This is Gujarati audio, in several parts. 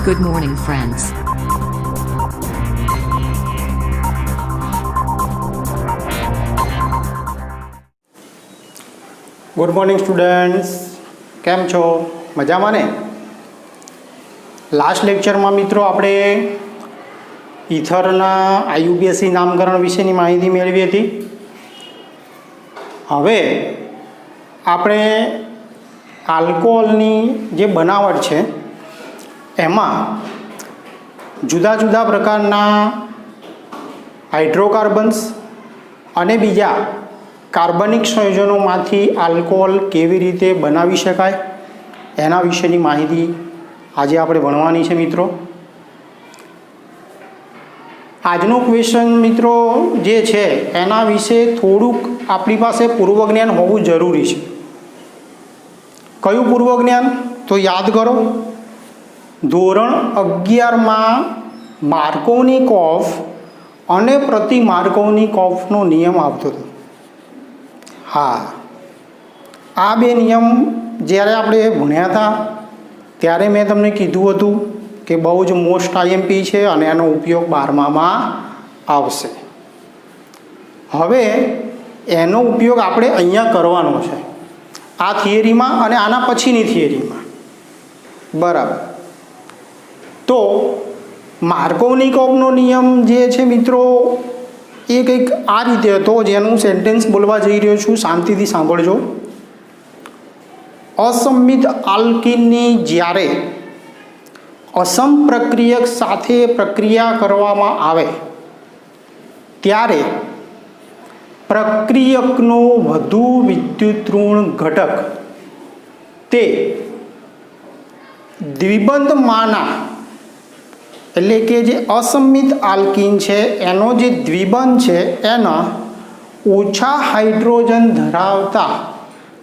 Good morning, friends. Good morning students, કેમ છો? મજામાં ને? લાસ્ટ લેક્ચરમાં મિત્રો આપણે ઇથરના આઈયુપીએસસી નામકરણ વિશેની માહિતી મેળવી હતી. હવે આપણે આલ્કોહોલની જે બનાવટ છે એમાં જુદા જુદા પ્રકારના હાઇડ્રોકાર્બન્સ અને બીજા કાર્બનિક સંયોજનોમાંથી આલ્કોહોલ કેવી રીતે બનાવી શકાય એના વિશેની માહિતી આજે આપણે ભણવાની છે મિત્રો. આજનો ક્વેશ્ચન મિત્રો જે છે એના વિશે થોડુંક આપણી પાસે પૂર્વજ્ઞાન હોવું જરૂરી છે. કયું પૂર્વજ્ઞાન? તો યાદ કરો, ધોરણ 11માં માર્કોવનિકોફ અને પ્રતિ માર્કોવનિકોફનો નિયમ આવતો હતો. હા, આ બે નિયમ જ્યારે આપણે ભણ્યા હતા ત્યારે મેં તમને કીધું હતું કે બહુ જ મોસ્ટ આઈએમપી છે અને એનો ઉપયોગ 12મામાં આવશે. હવે એનો ઉપયોગ આપણે અહીંયા કરવાનો છે, આ થિયરીમાં અને આના પછીની થિયરીમાં. બરાબર. તો માર્કોવનિકોફનો નિયમ જે છે મિત્રો એ કંઈક આ રીતે હતો, જેનું સેન્ટેન્સ બોલવા જઈ રહ્યો છું, શાંતિથી સાંભળજો. અસંમિત આલ્કીનની જ્યારે અસમ પ્રક્રિયક સાથે પ્રક્રિયા કરવામાં આવે ત્યારે પ્રક્રિયકનો વધુ વિદ્યુતઋણ ઘટક તે દ્વિબંધમાંના, એટલે કે જે અસંમિત આલ્કીન છે એનો જે દ્વિબંધ છે એના ઓછા હાઇડ્રોજન ધરાવતા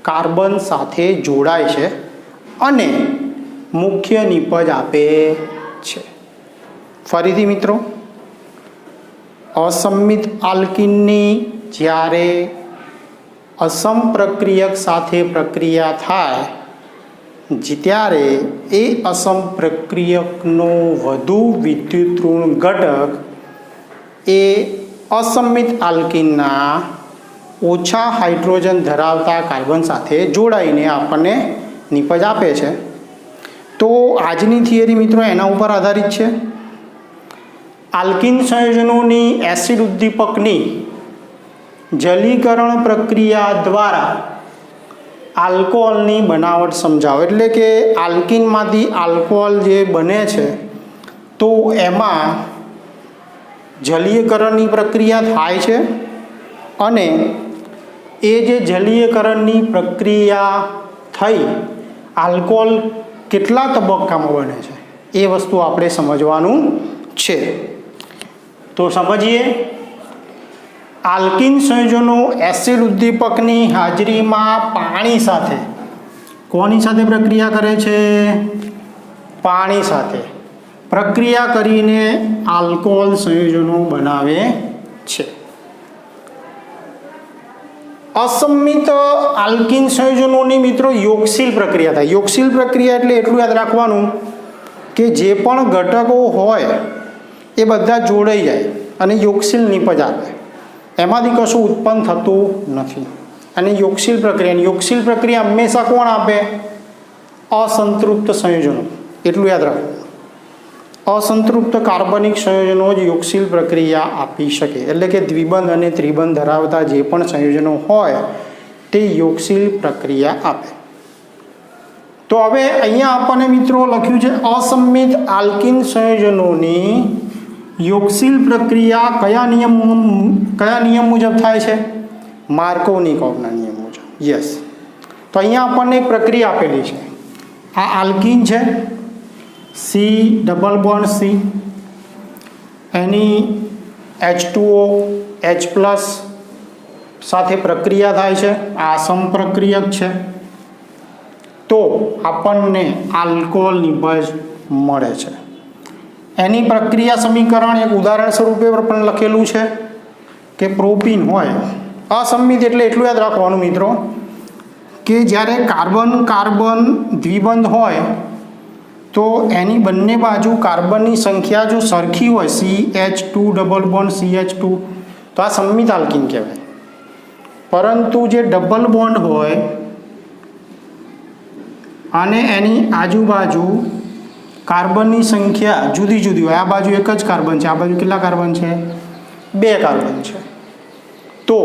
કાર્બન સાથે જોડાય છે અને મુખ્ય નિપજ આપે છે. ફરીથી મિત્રો, અસંમિત આલ્કીનની જ્યારે અસમ પ્રક્રિયક સાથે પ્રક્રિયા થાય ત્યારે એ અસમ પ્રક્રિયકનો વધુ વિદ્યુતઋણ ઘટક એ અસંમિત આલ્કીનના ઓછા હાઇડ્રોજન ધરાવતા કાર્બન સાથે જોડાઈને આપણને નિપજ આપે છે. તો આજની થિયરી મિત્રો એના ઉપર આધારિત છે. આલ્કીન સંયોજનોની એસિડ ઉદ્દીપકની જલીકરણ પ્રક્રિયા દ્વારા આલ્કોહોલની બનાવટ સમજાવો. એટલે કે આલ્કીનમાંથી આલ્કોહોલ જે બને છે તો એમાં જલીયકરણની પ્રક્રિયા થાય છે અને એ જે જલીયકરણની પ્રક્રિયા થઈ આલ્કોહોલ કેટલા તબક્કામાં બને છે એ વસ્તુ આપણે સમજવાનું છે. તો સમજીએ. આલ્કીન સંયોજનો એસિડ ઉદ્દીપકની હાજરીમાં પાણી સાથે, કોની સાથે પ્રક્રિયા કરે છે? પાણી સાથે પ્રક્રિયા કરીને આલ્કોહોલ સંયોજનો બનાવે છે. અસંમિત આલ્કીન સંયોજનોની મિત્રો યોગશીલ પ્રક્રિયા થાય. યોગશીલ પ્રક્રિયા એટલે એટલું યાદ રાખવાનું કે જે પણ ઘટકો હોય એ બધા જોડાઈ જાય અને યોગશીલ નિપજ આપે, એમાંથી કશું ઉત્પન્ન થતું નથી. અને યોગશીલ પ્રક્રિયા હંમેશા કોણ આપે? અસંતૃપ્ત સંયોજનો. એટલું યાદ રાખવું, અસંતૃપ્ત કાર્બનિક સંયોજનો જ યોગશીલ પ્રક્રિયા આપી શકે. એટલે કે દ્વિબંધ અને ત્રિબંધ ધરાવતા જે પણ સંયોજનો હોય તે યોગશીલ પ્રક્રિયા આપે. તો હવે અહીંયા આપણને મિત્રો લખ્યું છે અસંમિત આલ્કીન સંયોજનોની યોગશીલ પ્રક્રિયા કયા નિયમ મુજબ થાય છે? માર્કોવનિકોફના નિયમ મુજબ. યસ. તો અહીંયા આપણને એક પ્રક્રિયા આપેલી છે. આ આલ્કીન છે, સી ડબલ બોન્ડ સી, એની H2O H+ સાથે પ્રક્રિયા થાય છે. આ સમપ્રક્રિયક છે તો આપણને આલ્કોહોલ નિપજ મળે છે. એની પ્રક્રિયા સમીકરણ એક ઉદાહરણ સ્વરૂપે પણ લખેલું છે કે પ્રોપીન હોય. અસંમિત એટલે એટલું યાદ રાખવાનું મિત્રો કે જ્યારે કાર્બન કાર્બન દ્વિબંધ હોય તો એની બંને બાજુ કાર્બનની સંખ્યા જો સરખી હોય CH2 ડબલ બોન્ડ CH2 તો આ સંમિત આલ્કીન કહેવાય. પરંતુ જે ડબલ બોન્ડ હોય અને એની આજુબાજુ કાર્બનની સંખ્યા જુદી જુદી હોય, આ બાજુ એક જ કાર્બન છે, આ બાજુ કેટલા કાર્બન છે? 2 કાર્બન છે, તો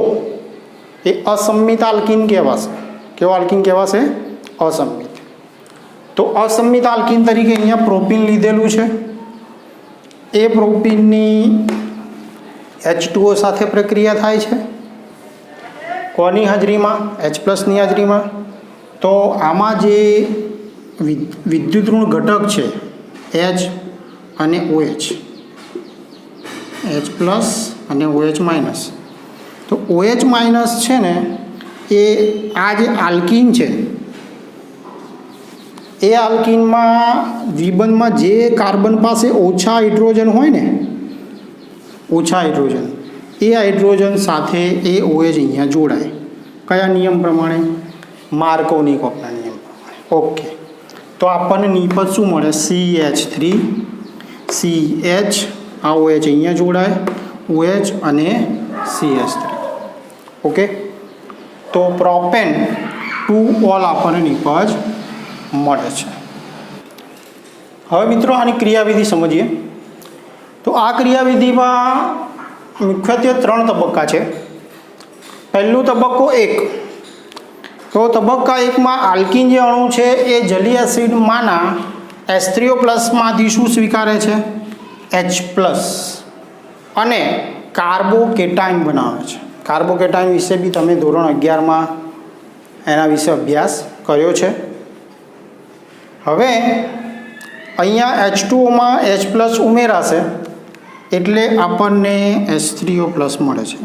એ અસંમિત આલ્કીન કહેવાશે. કેવો આલ્કીન કહેવાશે? અસંમિત. તો અસંમિત આલ્કીન તરીકે અહીંયા પ્રોપીન લીધેલું છે. એ પ્રોપીનની H2O સાથે પ્રક્રિયા થાય છે. કોની હાજરીમાં? H+ ની હાજરીમાં. તો આમાં જે વિદ્યુત ઋણ ઘટક છે H અને OH, H+ અને OH-, તો OH- છે ને એ આ જે આલ્કીન છે એ આલ્કીનમાં દ્વિબંધમાં જે કાર્બન પાસે ઓછા હાઇડ્રોજન હોય ને, ઓછા હાઇડ્રોજન, એ હાઇડ્રોજન સાથે એ OH અહીંયા જોડાય. કયા નિયમ પ્રમાણે? માર્કોવની-કોપના નિયમ પ્રમાણે. ઓકે, તો આપણને નિપજ શું મળે? CH3 CH, આ OH અહીંયા જોડાય, OH અને CH3. ઓકે, તો પ્રોપેન 2 ઓલ આપણને નિપજ મળે છે. હવે મિત્રો આની ક્રિયાવિધિ સમજીએ. તો આ ક્રિયાવિધિમાં મુખ્યત્વે 3 તબક્કા છે. પહેલું તબક્કો 1. તો તબક્કા 1માં આલ્કીન જે અણુ છે એ જલીય એસિડમાંના H3O+માંથી શું સ્વીકારે છે? H+ અને કાર્બોકેટાઇન બનાવે છે. કાર્બોકેટાઇન વિશે બી તમે ધોરણ 11માં એના વિશે અભ્યાસ કર્યો છે. હવે અહીંયા H2Oમાં H+ ઉમેરાશે એટલે આપણને H3O+ મળે છે.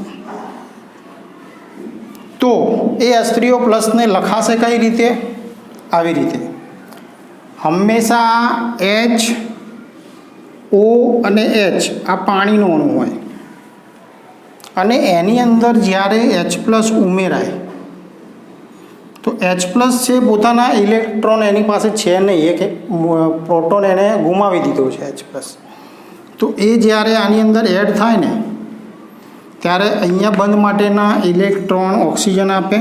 તો એ H3O+ ને લખાશે કઈ રીતે? આવી રીતે. હંમેશા H, O અને H આ પાણીનો અણુ હોય અને એની અંદર જ્યારે H+ ઉમેરાય તો H+ છે પોતાના ઇલેક્ટ્રોન એની પાસે છે નહીં, એક પ્રોટોન એને ગુમાવી દીધો છે H+. તો એ જ્યારે આની અંદર એડ થાય ને ત્યારે અહીંયા બંધ માટેના ઇલેક્ટ્રોન ઓક્સિજન આપે,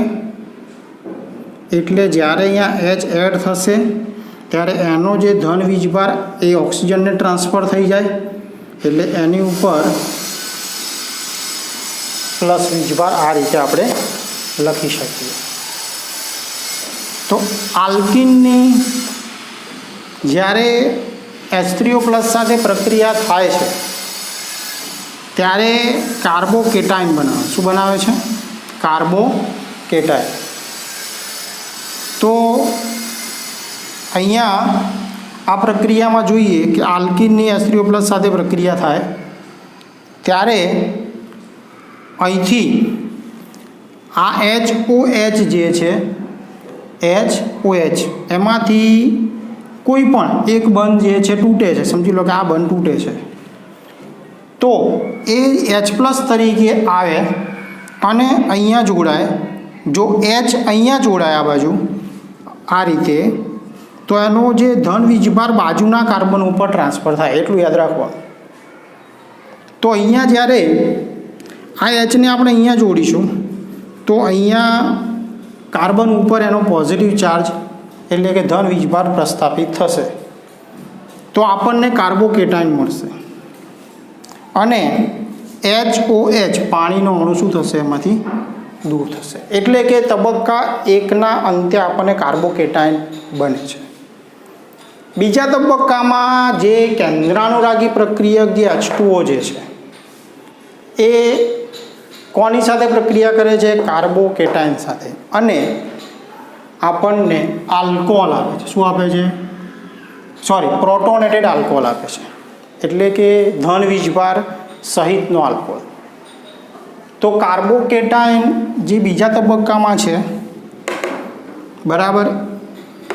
એટલે જ્યારે અહીંયા H એડ થશે ત્યારે એનો જે ધન વીજભાર એ ઓક્સિજનને ટ્રાન્સફર થઈ જાય, એટલે એની ઉપર પ્લસ વીજભાર આ રીતે આપણે લખી શકીએ. તો આલ્કીનની જ્યારે H3O+ સાથે પ્રક્રિયા થાય છે ત્યારે કાર્બોકેટાઇન બનાવે. શું બનાવે છે? કાર્બોકેટાઇન. તો અહીંયા આ પ્રક્રિયામાં જોઈએ કે આલ્કીનની H3O+ સાથે પ્રક્રિયા થાય ત્યારે અહીંથી આ HOH જે છે HOH એમાંથી કોઈ પણ એક બંધ જે છે તૂટે છે. સમજી લો કે આ બંધ તૂટે છે તો એ H+ તરીકે આવે અને અહીંયા જોડાય. જો H અહીંયા જોડાય આ બાજુ આ રીતે, તો એનો જે ધન વીજભાર બાજુના કાર્બન ઉપર ટ્રાન્સફર થાય, એટલું યાદ રાખવાનું. તો અહીંયા જ્યારે આ Hને આપણે અહીંયા જોડીશું તો અહીંયા કાર્બન ઉપર એનો પોઝિટિવ ચાર્જ એટલે કે ધન વીજભાર પ્રસ્થાપિત થશે, તો આપણને કાર્બોકેટાઇન મળશે. અને HOH પાણીનો અણુ શું થશે? એમાંથી દૂર થશે. એટલે કે તબક્કા 1ના અંતે આપણને કાર્બોકેટાઇન બને છે. બીજા તબક્કામાં જે કેન્દ્રાનુરાગી પ્રક્રિયક જે H2O જે છે એ કોની સાથે પ્રક્રિયા કરે છે? કાર્બોકેટાઇન સાથે, અને આપણને આલ્કોહોલ આપે છે. શું આપે છે? પ્રોટોનેટેડ આલ્કોહોલ આપે છે, એટલે કે ધન વીજભાર સહિતનો આલ્કોહોલ. તો કાર્બોકેટાઇન જે બીજા તબક્કામાં છે બરાબર,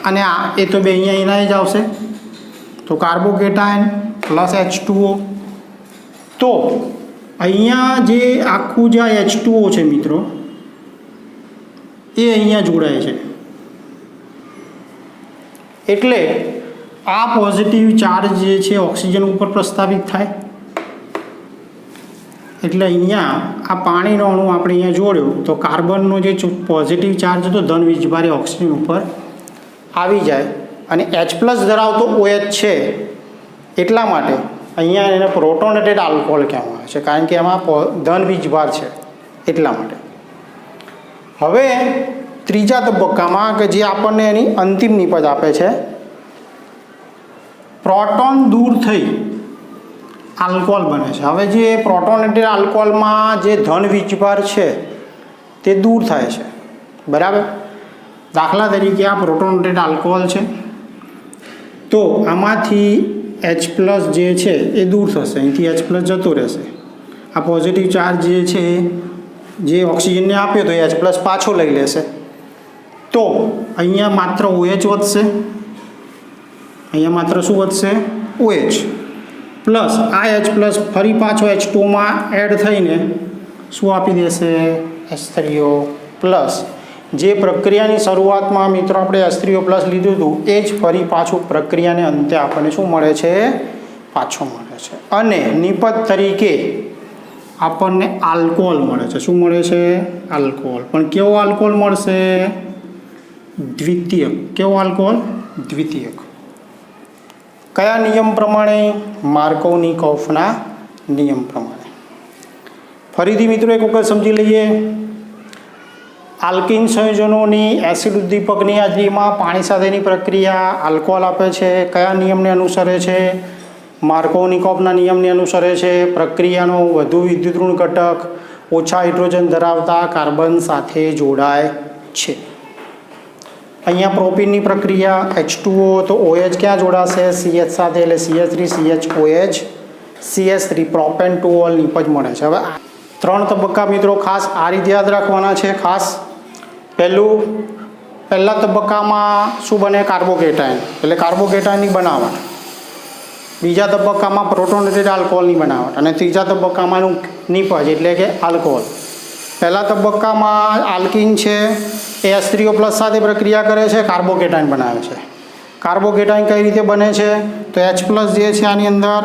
અને આ એ તો બે અહીંયા જ આવશે. તો કાર્બોકેટાઇન પ્લસ H2O. તો અહીંયા જે આખું જે H2O છે મિત્રો એ અહીંયા જોડાય છે, એટલે આ પોઝિટિવ ચાર્જ જે છે ઓક્સિજન ઉપર પ્રસ્થાપિત થાય, એટલે અહીંયા આ પાણીનો અણુ આપણે અહીંયા જોડ્યો તો કાર્બનનો જે પોઝિટિવ ચાર્જ હતો ધન વીજભારે ઓક્સિજન ઉપર આવી જાય અને H+ ધરાવતો OH છે એટલા માટે અહીંયા એને પ્રોટોનેટેડ આલ્કોહોલ કહેવામાં આવે છે, કારણ કે એમાં ધન વીજભાર છે એટલા માટે. હવે ત્રીજા તબક્કામાં કે જે આપણને એની અંતિમ નિપજ આપે છે, પ્રોટોન દૂર થઈ આલ્કોહોલ બને છે. હવે જે પ્રોટોનેટેડ આલ્કોહોલમાં જે ધન વીજભાર છે તે દૂર થાય છે, બરાબર. દાખલા તરીકે આ પ્રોટોનેટેડ આલ્કોહોલ છે તો આમાંથી H+ જે છે એ દૂર થશે, અહીંથી H+ જતો રહેશે. આ પોઝિટિવ ચાર્જ જે છે જે ઓક્સિજનને આપ્યો તો એ H+ પાછો લઈ લેશે, તો અહીંયા માત્ર OH વધશે. અહીંયા માત્ર શું વધશે? OH પ્લસ આ H+ ફરી પાછો H2માં એડ થઈને શું આપી દેશે? H3O plus. જે પ્રક્રિયાની શરૂઆતમાં મિત્રો આપણે H3O+ લીધું હતું એ જ ફરી પાછું પ્રક્રિયાને અંતે આપણને શું મળે છે? પાછું મળે છે. અને નિપજ તરીકે આપણને આલ્કોહોલ મળે છે. શું મળે છે? આલ્કોહોલ. પણ કેવો આલ્કોહોલ મળશે? દ્વિતીયક. કેવો આલ્કોહોલ? દ્વિતીયક. કયા નિયમ પ્રમાણે? માર્કોવનિકોફના નિયમ પ્રમાણે. ફરીથી મિત્રો એક વખત સમજી લઈએ. આલ્કિન સંયોજનોની એસિડ ઉદ્દીપકની હાજરીમાં પાણી સાથેની પ્રક્રિયા આલ્કોહોલ આપે છે. કયા નિયમને અનુસરે છે? માર્કોવનિકોફના નિયમને અનુસરે છે. પ્રક્રિયાનો વધુ વિદ્યુતઋણ ઘટક ઓછા હાઇડ્રોજન ધરાવતા કાર્બન સાથે જોડાય છે. અહીંયા પ્રોપીનની પ્રક્રિયા H2O તો OH ક્યાં જોડાશે? CH સાથે, એટલે CH3CHOH CH3 propane to all નિપજ મળે છે. હવે 3 તબક્કા મિત્રો ખાસ આ રીતે યાદ રાખવાના છે. ખાસ પહેલા તબક્કામાં શું બને? કાર્બોકેટાયન, એટલે કાર્બોકેટાયનની બનાવટ. બીજા તબક્કામાં પ્રોટોનેટેડ આલ્કોહોલની બનાવટ અને ત્રીજા તબક્કામાંનું નિપજ એટલે કે આલ્કોહોલ. પહેલા તબક્કામાં આલ્કિન છે એ H3O+ સાથે પ્રક્રિયા કરે છે, કાર્બોકેટાયન બનાવે છે. કાર્બોકેટાયન કઈ રીતે બને છે? તો H+ જે છે આની અંદર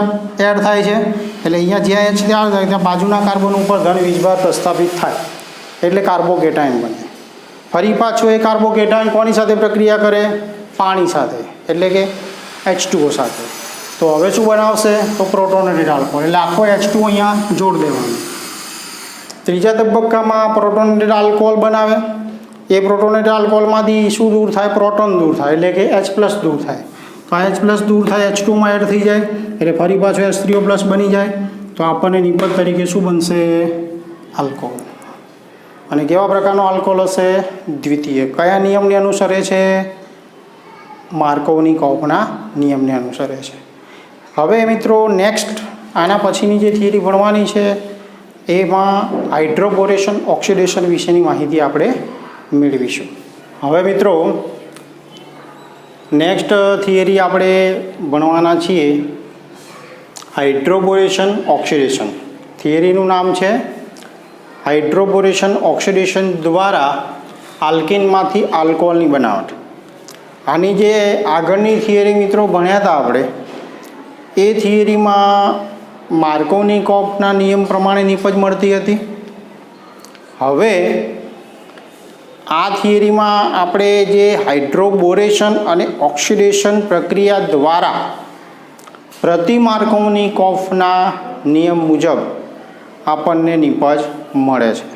એડ થાય છે, એટલે અહીંયા જ્યાં H એડ થાય ત્યાં બાજુના કાર્બન ઉપર ધન વીજભાર પ્રસ્થાપિત થાય એટલે કાર્બોકેટાયન બને. ફરી પાછું એ કાર્બોકેટાયન કોની સાથે પ્રક્રિયા કરે? પાણી સાથે, એટલે કે H2O સાથે. તો હવે શું બનાવશે? તો પ્રોટોનેટેડ આલ્કોહોલ, એટલે આખો H2O અહીંયા જોડ દેવાનો. ત્રીજા તબક્કામાં પ્રોટોનેટેડ આલ્કોહોલ બનાવે. એ પ્રોટોનેટેડ આલ્કોહોલમાંથી શું દૂર થાય? પ્રોટોન દૂર થાય, એટલે કે H+ દૂર થાય. તો આ H+ દૂર થાય, H2માં એડ થઈ જાય, એટલે ફરી પાછો H3O+ બની જાય. તો આપણને નિપજ તરીકે શું બનશે? આલ્કોહોલ. અને કેવા પ્રકારનો આલ્કોહોલ હશે? દ્વિતીય. કયા નિયમને અનુસરે છે? માર્કોવનિકોફના નિયમને અનુસરે છે. હવે મિત્રો નેક્સ્ટ આના પછીની જે થિયરી ભણવાની છે એમાં હાઇડ્રોબોરેશન ઓક્સિડેશન વિશેની માહિતી આપણે મેળવીશું. હવે મિત્રો નેક્સ્ટ થિયરી આપણે ભણવાના છીએ હાઇડ્રોબોરેશન ઓક્સિડેશન. થિયરીનું નામ છે હાઇડ્રોબોરેશન ઓક્સિડેશન દ્વારા આલ્કિનમાંથી આલ્કોહોલની બનાવટ. આની જે આગળની થિયરી મિત્રો ભણ્યા હતા આપણે, એ થિયરીમાં માર્કોવનિકોફના નિયમ પ્રમાણે નિપજ મળતી હતી. હવે આ થિયરીમાં આપણે જે હાઇડ્રોબોરેશન અને ઓક્સિડેશન પ્રક્રિયા દ્વારા પ્રતિ માર્કોવનિકોફના નિયમ મુજબ આપણને નિપજ મળે છે.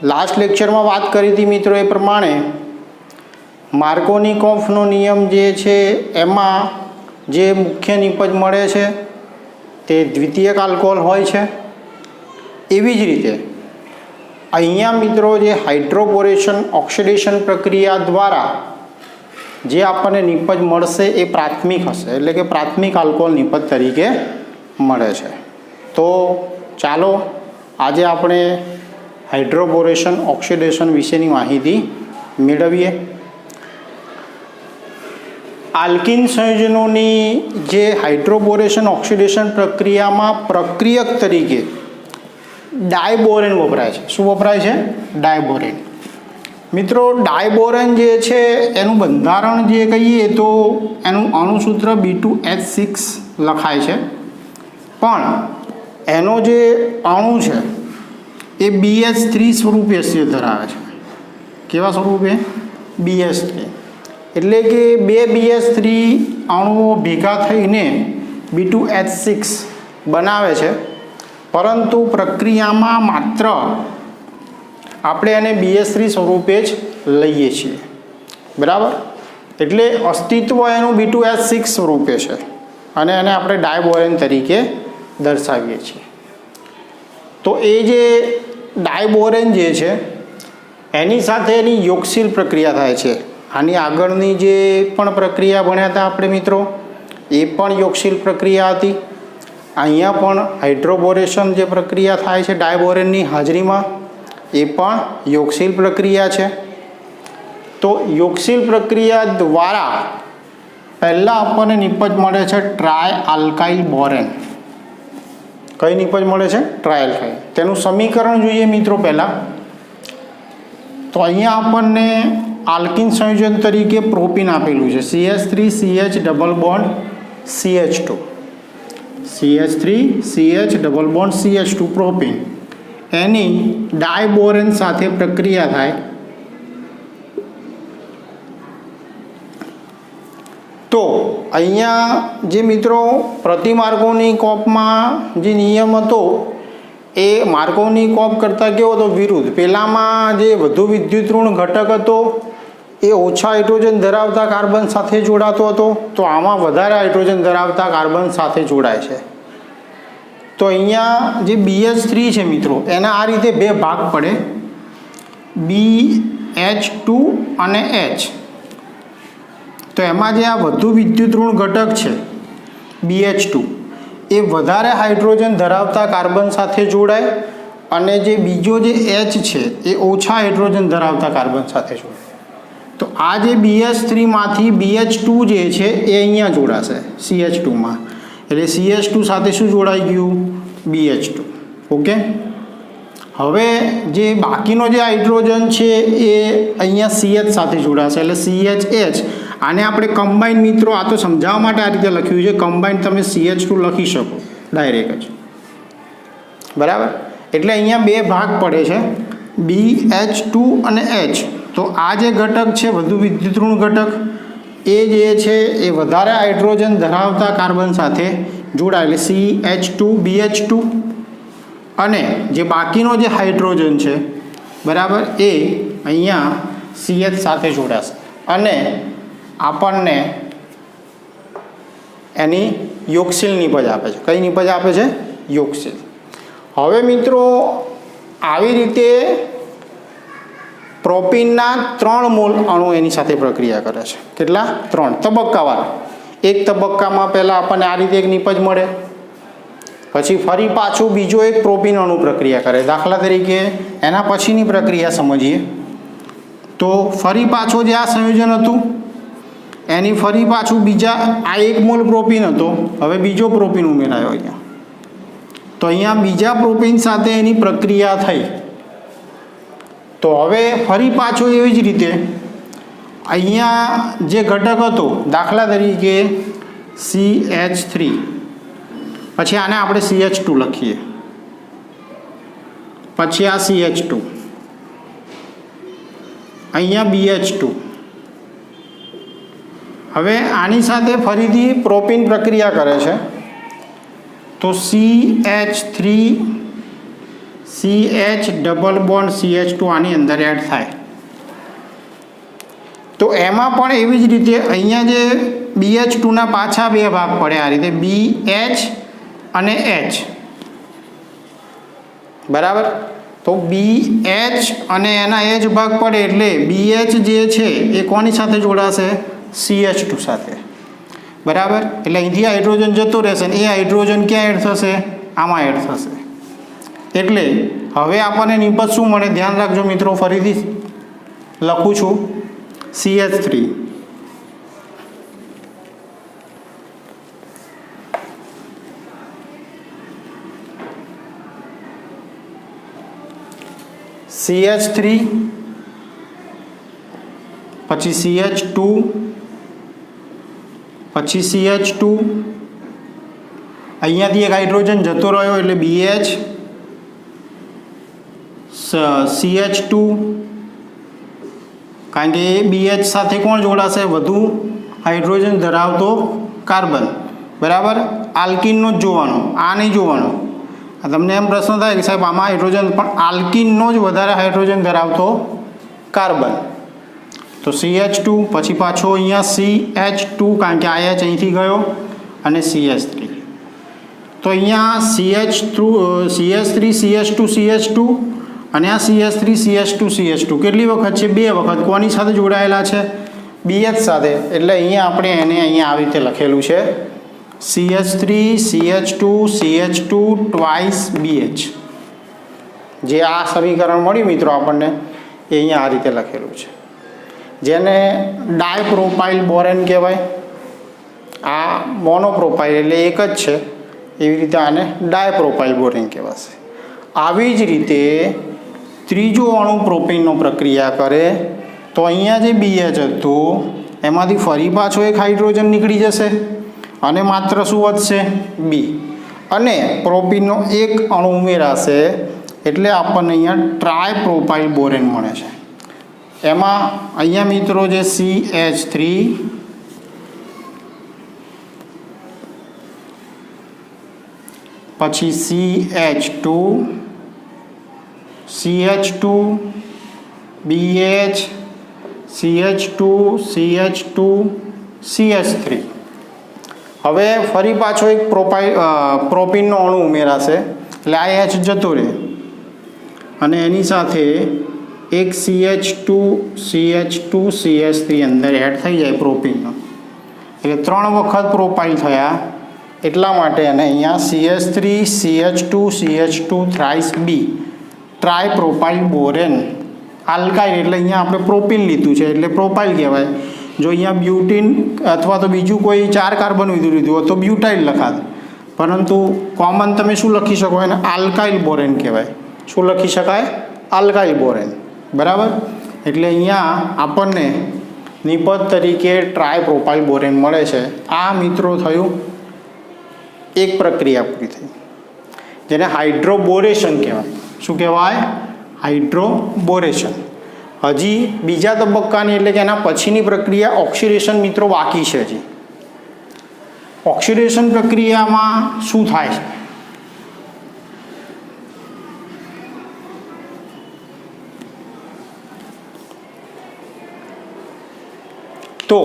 લાસ્ટ લેક્ચરમાં વાત કરી હતી મિત્રો એ પ્રમાણે માર્કોવનિકોફનો નિયમ જે છે એમાં જે મુખ્ય નિપજ મળે છે તે દ્વિતીયક આલ્કોહોલ હોય છે. એવી જ રીતે અહીંયા મિત્રો જે હાઇડ્રોબોરેશન ઓક્સિડેશન પ્રક્રિયા દ્વારા જે આપણને નિપજ મળશે એ પ્રાથમિક હશે, એટલે કે પ્રાથમિક આલ્કોહોલ નિપજ તરીકે મળે છે. તો ચાલો આજે આપણે હાઇડ્રોબોરેશન ઓક્સિડેશન વિશેની માહિતી મેળવીએ. આલ્કિન સંયોજનોની જે હાઇડ્રોબોરેશન ઓક્સિડેશન પ્રક્રિયામાં પ્રક્રિયક તરીકે ડાયબોરેન વપરાય છે. શું વપરાય છે? ડાયબોરેન. મિત્રો ડાયબોરેન જે છે એનું બંધારણ જે કહીએ તો એનું અણુસૂત્ર B2H6 લખાય છે, પણ એનો જે અણુ છે એ BH3 સ્વરૂપે ધરાવે છે. કેવા સ્વરૂપે? BH3. એટલે કે બે BH3 અણુઓ ભેગા થઈને B2H6 બનાવે છે, પરંતુ પ્રક્રિયામાં માત્ર આપણે એને BH3 સ્વરૂપે જ લઈએ છીએ. બરાબર? એટલે અસ્તિત્વ એનું B2H6 સ્વરૂપે છે અને એને આપણે ડાયબોરેન તરીકે દર્શાવીએ છીએ. તો એ જે ડાયબોરેન જે છે એની સાથે એની યોગશીલ પ્રક્રિયા થાય છે. આની આગળની જે પણ પ્રક્રિયા ભણ્યા હતા આપણે મિત્રો, એ પણ યોગશીલ પ્રક્રિયા હતી. અહીંયા પણ હાઇડ્રોબોરેશન જે પ્રક્રિયા થાય છે ડાયબોરેનની હાજરીમાં, એ પણ યોગશીલ પ્રક્રિયા છે. તો યોગશીલ પ્રક્રિયા દ્વારા પહેલાં આપણને નિપજ મળે છે ટ્રાય આલ્કાઇલ બોરેન. કઈ નિપજ મળે છે? Try alkyl. તેનું સમીકરણ જોઈએ મિત્રો પહેલાં. તો અહીંયા આપણને આલ્કિન સંયોજન તરીકે પ્રોપીન આપેલું છે, CH3CH double bond CH2, CH3CH double bond CH2 propene. એની ડાયબોરેન સાથે પ્રક્રિયા થાય તો અહીંયા જે મિત્રો પ્રતિ માર્કોની કોપમાં જે નિયમ હતો એ માર્કોની કોપ કરતાં કેવો હતો? વિરુદ્ધ. પહેલામાં જે વધુ વિદ્યુત ઋણ ઘટક હતો એ ઓછા હાઇડ્રોજન ધરાવતા કાર્બન સાથે જોડાતો હતો, તો આમાં વધારે હાઇડ્રોજન ધરાવતા કાર્બન સાથે જોડાય છે. તો અહીંયા જે BH3 છે મિત્રો, એના આ રીતે બે ભાગ પડે, BH2 અને H. તો એમાં જે આ વધુ વિદ્યુત ઋણ ઘટક છે BH2, એ વધારે હાઇડ્રોજન ધરાવતા કાર્બન સાથે જોડાય, અને જે બીજો જે H છે એ ઓછા હાઇડ્રોજન ધરાવતા કાર્બન સાથે જોડાય. તો આ જે BH3 માંથી BH2 જે છે એ અહીંયા જોડાશે CH2માં. એટલે CH2 સાથે શું જોડાઈ ગયું? BH2. ઓકે. હવે જે બાકીનો જે હાઇડ્રોજન છે એ અહીંયા CH સાથે જોડાશે, એટલે CHH. આને આપણે કમ્બાઈન મિત્રો, આ તો સમજાવવા માટે આ રીતે લખ્યું છે, કમ્બાઈન તમે CH2 લખી શકો ડાયરેક્ટ જ. બરાબર? એટલે અહીંયા બે ભાગ પડે છે, BH2 અને H. તો આ જે ઘટક છે વધુ વિદ્યુત ઋણ ઘટક, એ જે છે એ વધારે હાઇડ્રોજન ધરાવતા કાર્બન સાથે જોડાય, એટલે CH2 BH2. અને જે બાકીનો જે હાઇડ્રોજન છે બરાબર, એ અહીંયા CH સાથે જોડાશે અને આપણને એની યોગશીલ નિપજ આપે છે. કઈ નિપજ આપે છે? યોગશીલ. હવે મિત્રો આવી રીતે પ્રોપીનના 3 મોલ અણુ એની સાથે પ્રક્રિયા કરે છે. કેટલા? 3 તબક્કાવાર. એક તબક્કામાં પહેલાં આપણને આ રીતે એક નિપજ મળે, પછી ફરી પાછું બીજો એક પ્રોપીન અણુ પ્રક્રિયા કરે. દાખલા તરીકે એના પછીની પ્રક્રિયા સમજીએ તો ફરી પાછું જે આ સંયોજન હતું એની ફરી પાછું બીજા, આ 1 મોલ પ્રોપીન હતો, હવે બીજો પ્રોપીન ઉમેરાયો અહીંયા. તો અહીંયા બીજા પ્રોપીન સાથે એની પ્રક્રિયા થઈ. તો હવે ફરી પાછો એવી જ રીતે અહીંયા જે ઘટક હતો, દાખલા તરીકે CH3, પછી આને આપણે CH2 લખીએ, પછી આ CH2, અહીંયા BH2. હવે આની સાથે ફરીથી પ્રોપીન પ્રક્રિયા કરે છે, તો CH3 CH double bond CH2 આની અંદર એડ થાય. તો એમાં પણ એવી જ રીતે અહીંયા જે BH2ના પાછા બે ભાગ પડે આ રીતે, BH અને H. બરાબર? તો BH અને એના H ભાગ પડે એટલે BH જે છે એ કોની સાથે જોડાશે? CH2 સાથે. બરાબર? એટલે અહીંથી હાઇડ્રોજન જતો રહેશે ને એ હાઇડ્રોજન ક્યાં એડ થશે? આમાં એડ થશે. એટલે હવે આપણને નિપજ શું મળે? ધ્યાન રાખજો મિત્રો, ફરીથી લખું છું, CH3 CH3 પછી CH2, પછી CH2, અહીંયાથી એક હાઇડ્રોજન જતો રહ્યો એટલે BH, CH2, કારણ કે BH સાથે કોણ જોડાશે? વધુ હાઇડ્રોજન ધરાવતો કાર્બન, બરાબર. આલ્કિનનો જ જોવાનો, આ નહીં જોવાનો. તમને એમ પ્રશ્ન થાય કે સાહેબ આમાં હાઇડ્રોજન, પણ આલ્કિનનો જ વધારે હાઇડ્રોજન ધરાવતો કાર્બન. તો CH2, પછી પાછો અહીંયા CH2, કારણ કે આ H અહીંથી ગયો, અને CH3. તો અહીંયા CH3 CH2 CH2 અને આ CH3 CH2 CH2 કેટલી વખત છે? 2 વખત. કોની સાથે જોડાયેલા છે? BH સાથે. એટલે અહીંયા આપણે એને અહીંયા આવી રીતે લખેલું છે CH3 CH2 CH2 twice BH. જે આ સમીકરણ મળ્યું મિત્રો આપણને, એ અહીંયા આ રીતે લખેલું છે, જેને ડાયપ્રોપાઇલ બોરેન કહેવાય. આ મોનોપ્રોપાઇલ એટલે એક જ છે, એવી રીતે આને ડાયપ્રોપાઇલ બોરેન કહેવાશે. આવી જ રીતે ત્રીજો અણુ પ્રોપેનનો પ્રક્રિયા કરે તો અહીંયા જે BH હતું એમાંથી ફરી પાછો એક હાઇડ્રોજન નીકળી જશે અને માત્ર શું વધશે? B. અને પ્રોપીનનો એક અણુ ઉમેરાશે એટલે આપણને અહીંયા ટ્રાયપ્રોપાઇલ બોરેન મળે છે. એમાં અહીંયા મિત્રો જે CH3, પછી CH2, CH2, BH, CH2, CH2, CH3. હવે ફરી પાછો એક પ્રોપીનનો અણુ ઉમેરાશે એટલે આ H જતો રહે અને એની સાથે એક CH2 CH2 CH3 અંદર એડ થઈ જાય પ્રોપીનનો, એટલે 3 વખત પ્રોપાઇલ થયા. એટલા માટે એને અહીંયા CH3 CH2 CH2 thrice B tripropyl borane alkyl, એટલે અહીંયા આપણે પ્રોપીન લીધું છે એટલે પ્રોપાઇલ કહેવાય. જો અહીંયા બ્યુટીન અથવા તો બીજું કોઈ 4 કાર્બન લીધું હોય તો બ્યુટાઇલ લખાત, પરંતુ કોમન તમે શું લખી શકો? એને આલ્કાઇલ બોરેન કહેવાય. શું લખી શકાય? આલ્કાઇલ બોરેન, બરાબર. એટલે અહીંયા આપણને નિપજ તરીકે ટ્રાયપ્રોપાઇલ બોરેન મળે છે. આ મિત્રો થયું એક પ્રક્રિયા પૂરી થઈ, જેને હાઇડ્રોબોરેશન કહેવાય. શું કહેવાય? હાઇડ્રોબોરેશન. હજી બીજા તબક્કાની એટલે કે એના પછીની પ્રક્રિયા ઓક્સિડેશન મિત્રો બાકી છે. હજી ઓક્સિડેશન પ્રક્રિયામાં શું થાય છે? તો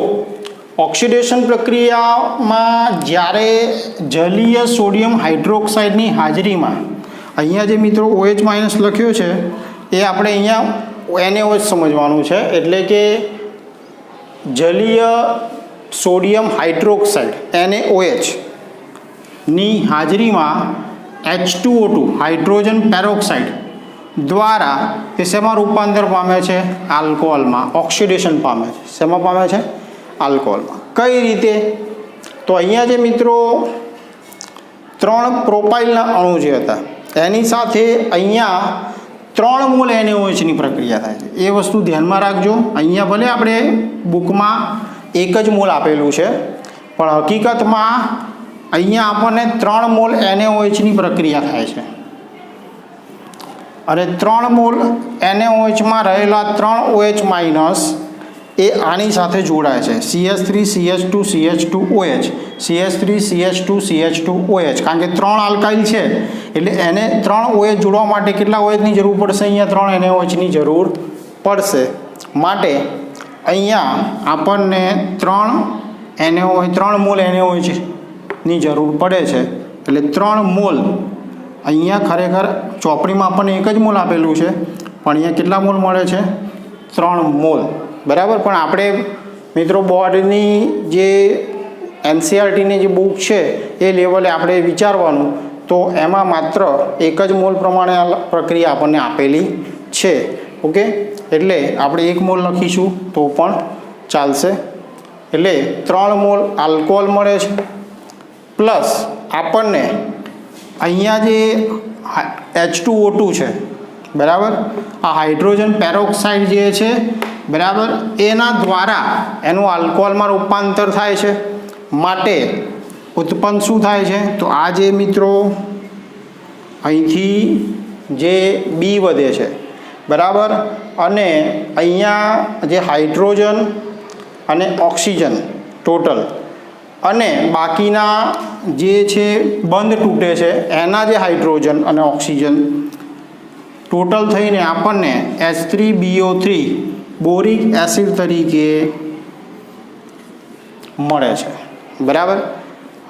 ઓક્સિડેશન પ્રક્રિયામાં જ્યારે જલીય સોડિયમ હાઇડ્રોક્સાઇડની હાજરીમાં, અહીંયા જે મિત્રો OH- લખ્યો છે એ આપણે અહીંયા NaOH સમજવાનું છે, એટલે કે જલીય સોડિયમ હાઇડ્રોક્સાઇડ NaOH ની હાજરીમાં H2O2 હાઇડ્રોજન પેરોક્સાઇડ દ્વારા તે શેમાં રૂપાંતર પામે છે? આલ્કોહોલમાં ઓક્સિડેશન પામે છે. શેમાં પામે છે? આલ્કોહોલમાં. કઈ રીતે? તો અહીંયા જે મિત્રો 3 પ્રોપાઇલના અણુ જે હતા એની સાથે અહીંયા 3 મોલ NaOHની પ્રક્રિયા થાય છે. એ વસ્તુ ધ્યાનમાં રાખજો. અહીંયા ભલે આપણે બુકમાં એક જ મોલ આપેલું છે, પણ હકીકતમાં અહીંયા આપણને 3 મોલ NaOHની પ્રક્રિયા થાય છે. અને 3 મોલ NaOHમાં રહેલા 3 OH- એ આની સાથે જોડાય છે. CH3 CH2 CH2OH, CH3 CH2 CH2OH. કારણ કે 3 આલ્કાઇલ છે એટલે એને 3 OH જોડવા માટે કેટલા OHની જરૂર પડશે? અહીંયા 3 NaOHની જરૂર પડશે. માટે અહીંયા આપણને 3 મોલ NaOHની જરૂર પડે છે. એટલે 3 મોલ અહીંયા ખરેખર ચોપડીમાં આપણને એક જ મોલ આપેલું છે, પણ અહીંયા કેટલા મોલ મળે છે? 3 મોલ, બરાબર. પણ આપણે મિત્રો બોર્ડની જે NCERTની જે બુક છે એ લેવલે આપણે વિચારવાનું, તો એમાં માત્ર એક જ મોલ પ્રમાણે આ પ્રક્રિયા આપણને આપેલી છે. ઓકે, એટલે આપણે 1 મોલ લખીશું તો પણ ચાલશે. એટલે 3 મોલ આલ્કોહોલ મળે છે, પ્લસ આપણને અહીંયા જે H2O2 છે, બરાબર, આ હાઇડ્રોજન પેરોક્સાઇડ જે છે બરાબર, એના દ્વારા એનું આલ્કોહોલમાં રૂપાંતર થાય છે, માટે ઉત્પન્ન શું થાય છે? તો આ જે મિત્રો અહીંથી જે બી વધે છે, બરાબર, અને અહીંયા જે હાઇડ્રોજન અને ઓક્સિજન ટોટલ, અને બાકીના જે છે બંધ તૂટે છે એના જે હાઇડ્રોજન અને ઓક્સિજન ટોટલ થઈને આપણને H3BO3 બોરિક એસિડ તરીકે મળે છે, બરાબર.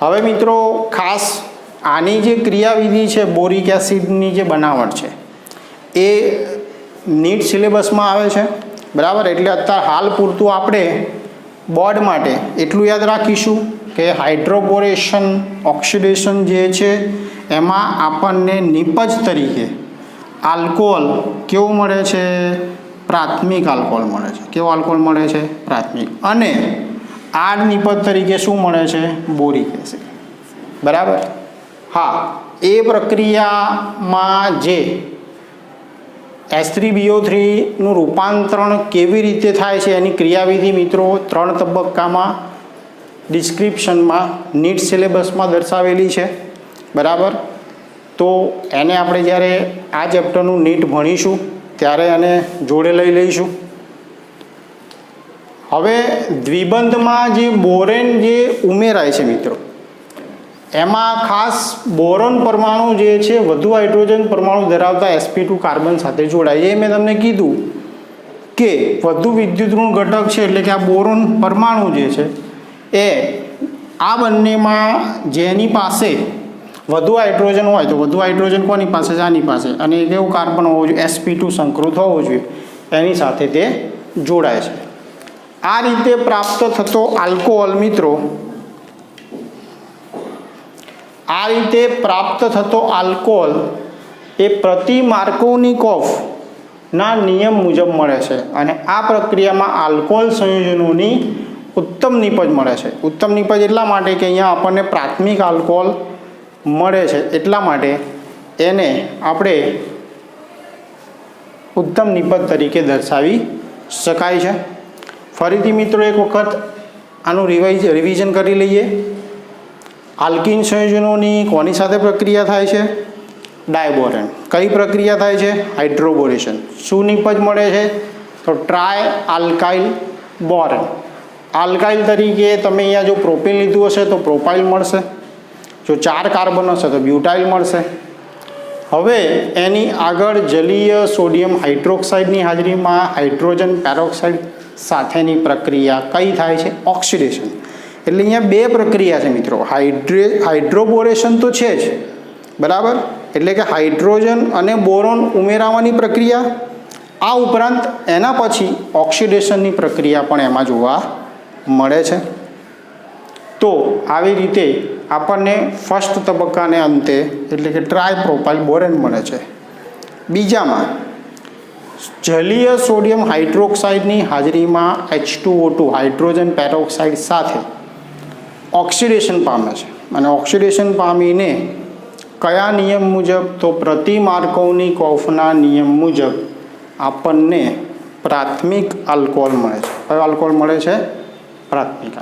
હવે મિત્રો ખાસ આની જે ક્રિયાવિધિ છે બોરિક એસિડની જે બનાવટ છે એ નીટ સિલેબસમાં આવે છે, બરાબર. એટલે અત્યારે હાલ પૂરતું આપણે બોર્ડ માટે એટલું યાદ રાખીશું કે હાઇડ્રોબોરેશન ઓક્સિડેશન જે છે એમાં આપણને નિપજ તરીકે આલ્કોહોલ કેવું મળે છે? પ્રાથમિક આલ્કોહોલ મળે છે. કેવો આલ્કોહોલ મળે છે? પ્રાથમિક. અને આડ નિપજ તરીકે શું મળે છે? બોરિક એસિડ, બરાબર. હા, એ પ્રક્રિયામાં જે H3BO3 નું રૂપાંતરણ કેવી રીતે થાય છે એની ક્રિયાવિધિ મિત્રો 3 તબક્કામાં ડિસ્ક્રિપ્શનમાં નીટ સિલેબસમાં દર્શાવેલી છે, બરાબર. તો એને આપણે જ્યારે આ ચેપ્ટરનું નીટ ભણીશું ત્યારે એને જોડે લઈ લઈશું. હવે દ્વિબંધમાં જે બોરેન જે ઉમેરાય છે મિત્રો, એમાં ખાસ બોરોન પરમાણુ જે છે વધુ હાઇડ્રોજન પરમાણુ ધરાવતા sp2 કાર્બન સાથે જોડાય. એ મેં તમને કીધું કે વધુ વિદ્યુત ઋણ ઘટક છે, એટલે કે આ બોરોન પરમાણુ જે છે એ આ બંનેમાં જેની પાસે વધુ હાઇડ્રોજન હોય તો વધુ હાઇડ્રોજન કોની પાસે? આની પાસે. અને એ કેવું કાર્બન હોવું જોઈએ? sp2 સંકૃત હોવો જોઈએ, એની સાથે તે જોડાય છે. આ રીતે પ્રાપ્ત થતો આલ્કોહોલ મિત્રો, આ રીતે પ્રાપ્ત થતો આલ્કોહોલ એ પ્રતિ માર્કોવનિકોવના નિયમ મુજબ મળે છે. અને આ પ્રક્રિયામાં આલ્કોહોલ સંયોજનોની ઉત્તમ નિપજ મળે છે. ઉત્તમ નિપજ એટલા માટે કે અહીંયા આપણને પ્રાથમિક આલ્કોહોલ મળે છે, એટલા માટે એને આપણે ઉત્તમ નિપજ તરીકે દર્શાવી શકાય છે. ફરીથી મિત્રો એક વખત આનું રિવિઝન કરી લઈએ. આલ્કિન સંયોજનોની કોની સાથે પ્રક્રિયા થાય છે? ડાયબોરેન. કઈ પ્રક્રિયા થાય છે? હાઇડ્રોબોરેશન. શું નિપજ મળે છે? તો ટ્રાય આલ્કાઇલ બોરેન. આલ્કાઇલ તરીકે તમે અહીંયા જો પ્રોપેન લીધું હશે તો પ્રોપાઇલ મળશે, જો 4 કાર્બન હશે તો બ્યુટાઇલ મળશે. હવે એની આગળ જલીય સોડિયમ હાઇડ્રોક્સાઇડની હાજરીમાં હાઇડ્રોજન પેરોક્સાઇડ સાથેની પ્રક્રિયા કઈ થાય છે? ઓક્સિડેશન. એટલે અહીંયા 2 પ્રક્રિયા છે મિત્રો. હાઇડ્રોબોરેશન તો છે જ, બરાબર, એટલે કે હાઇડ્રોજન અને બોરોન ઉમેરાવાની પ્રક્રિયા. આ ઉપરાંત એના પછી ઓક્સિડેશનની પ્રક્રિયા પણ એમાં જોવા મળે છે. તો આવી રીતે આપણને ફર્સ્ટ તબક્કાને અંતે એટલે કે ટ્રાયપ્રોપાઇલ બોરેન મળે છે. બીજામાં જલીય સોડિયમ હાઇડ્રોક્સાઇડની હાજરીમાં H2O2 હાઇડ્રોજન પેરોક્સાઇડ સાથે ઓક્સિડેશન પામે છે. અને ઓક્સિડેશન પામીને કયા નિયમ મુજબ? તો પ્રતિ માર્કોવનિકોવના નિયમ મુજબ આપણને પ્રાથમિક આલ્કોહોલ મળે છે. કયો આલ્કોહોલ મળે છે? પ્રાથમિક.